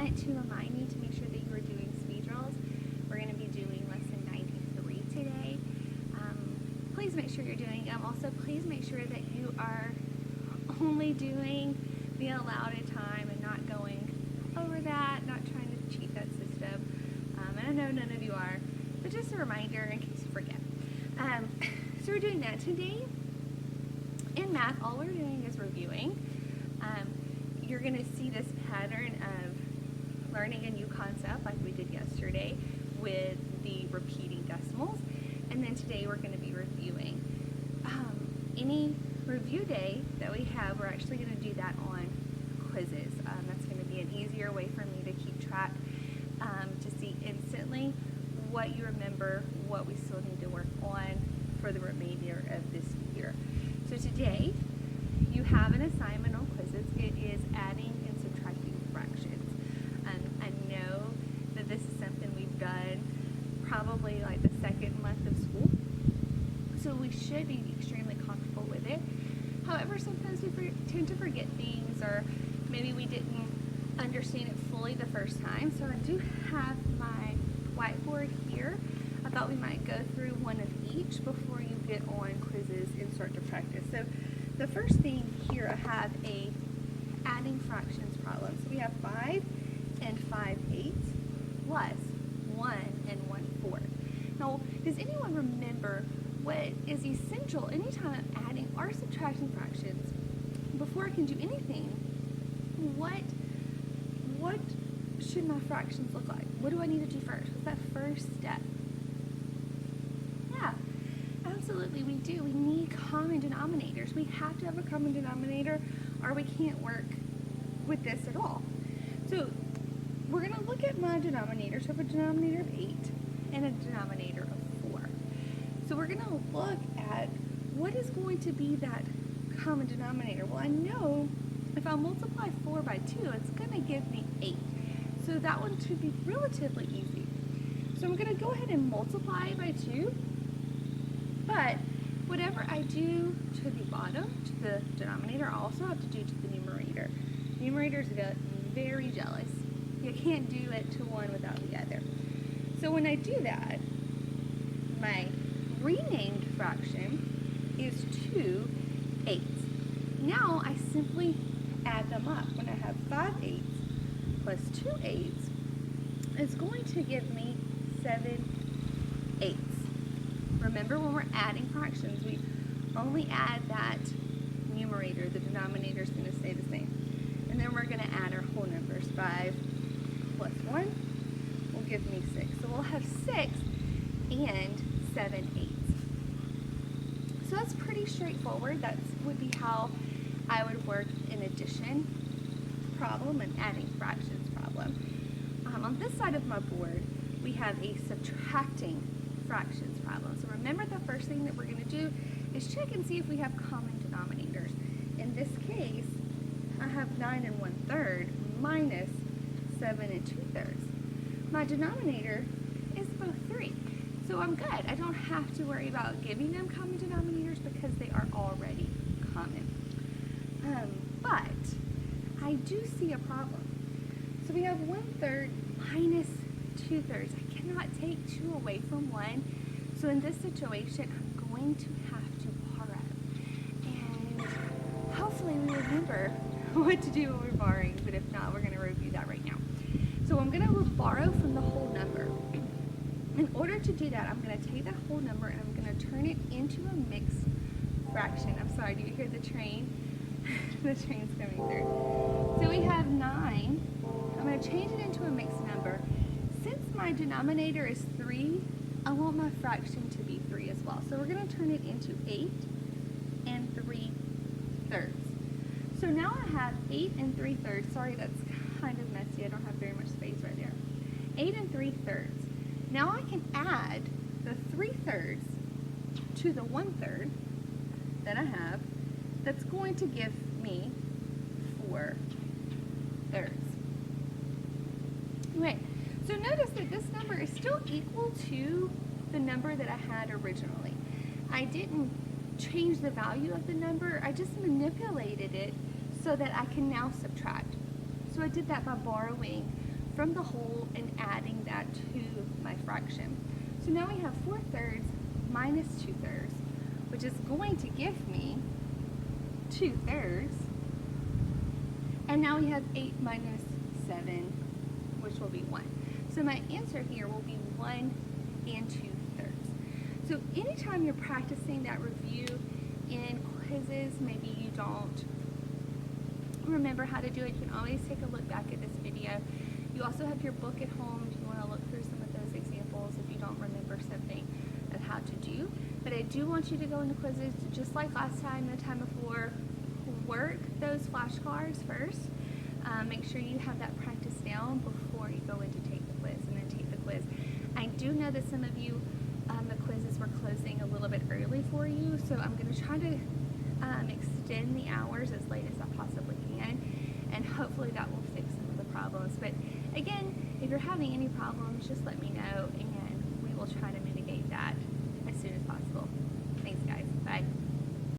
want to remind you to make sure that you are doing speed drills. We're going to be doing lesson 93 today. Please make sure you're doing them. Also, please make sure that you are only doing the allotted time and not going over that, not trying to cheat that system. And I know none of you are, but just a reminder in case you forget. So we're doing that today. In math, all we're doing is reviewing. You're going to see this pattern of learning a new concept like we did yesterday with the repeating decimals. And then today we're going to be reviewing. Any review day that we have, we're actually going to do that on quizzes. That's going to be an easier way for me to keep track, to see instantly what you remember, what we still need to work on for the remainder of this year. So today you have an assignment on quizzes. It is adding and subtracting fractions. I know that this is something we've done probably like the second month of school, so we should be extremely comfortable with it. However, sometimes we tend to forget things, or maybe we didn't understand it fully the first time. So I do have my whiteboard here. I thought we might go through one of each before you get on quizzes and start to practice. So the first thing here, I have a adding fractions problem. So we have 5 and 5/8 plus 1 and 1/4. Now, does anyone remember what is essential anytime I'm adding or subtracting fractions? Before I can do anything, what should my fractions look like? What do I need to do first? What's that first step? Yeah, absolutely we do. We need common denominators. We have to have a common denominator or we can't work with this at all. So we're going to look at my denominator. So I have a denominator of 8 and a denominator of 4. So we're going to look at what is going to be that common denominator. Well, I know if I multiply 4 by 2, it's going to give me 8. So that one should be relatively easy. So I'm going to go ahead and multiply by 2. But whatever I do to the bottom, to the denominator, I also have to do to the numerator. Numerators get very jealous. You can't do it to one without the other. So when I do that, my renamed fraction is 2/8. Now I simply add them up. When I have 5/8 plus 2/8, it's going to give me 7/8. Remember, when we're adding fractions, we only add that numerator. The denominator is going to stay the same. And then we're going to add our whole numbers. 5 plus 1 will give me 6. So we'll have 6 and 7/8. So that's pretty straightforward. That would be how I would work an addition problem and adding fractions problem. On this side of my board, we have a subtracting fractions problem. So remember, the first thing that we're going to do is check and see if we have common denominators. In this case, I have 9 and 1/3 minus 7 and 2/3. My denominator is both 3. So I'm good. I don't have to worry about giving them common denominators because they are already common. But I do see a problem. So we have 1/3 minus 2/3. I cannot take 2 away from 1. So in this situation, I'm going to have to borrow. And hopefully we remember what to do when we're borrowing, but if not, we're going to review that right now. So I'm going to borrow from the whole number. In order to do that, I'm going to take that whole number and I'm going to turn it into a mixed fraction. I'm sorry, do you hear the train? The train's coming through. So we have 9. I'm going to change it into a mixed number. Since my denominator is 3, I want my fraction to be 3 as well. So we're going to turn it into 8 and 3/3. So now I have 8 and 3/3. Sorry, that's kind of messy. I don't have very much space right there. 8 and 3/3. Now I can add the 3/3 to the 1/3 that I have. That's going to give me 4/3. Okay, so notice that this number is still equal to the number that I had originally. I didn't change the value of the number, I just manipulated it so that I can now subtract. So I did that by borrowing from the whole and adding that to my fraction. So now we have 4/3 minus 2/3, which is going to give me 2/3. And now we have 8 minus 7, which will be 1. So my answer here will be 1 and 2/3. So anytime you're practicing that review in quizzes, maybe you don't remember how to do it, you can always take a look back at this video. You also have your book at home if you want to look through some of those examples if you don't remember something of how to do. But I do want you to go into quizzes just like last time, the time before. Work those flashcards first. Make sure you have that practice down before you go in to take the quiz and then take the quiz. I do know that some of you, the quizzes were closing a little bit early for you, so I'm going to try to extend the hours as late as I possibly can, and hopefully that will fix some of the problems. But again, if you're having any problems, just let me know and we will try to mitigate that as soon as possible. Thanks guys, bye.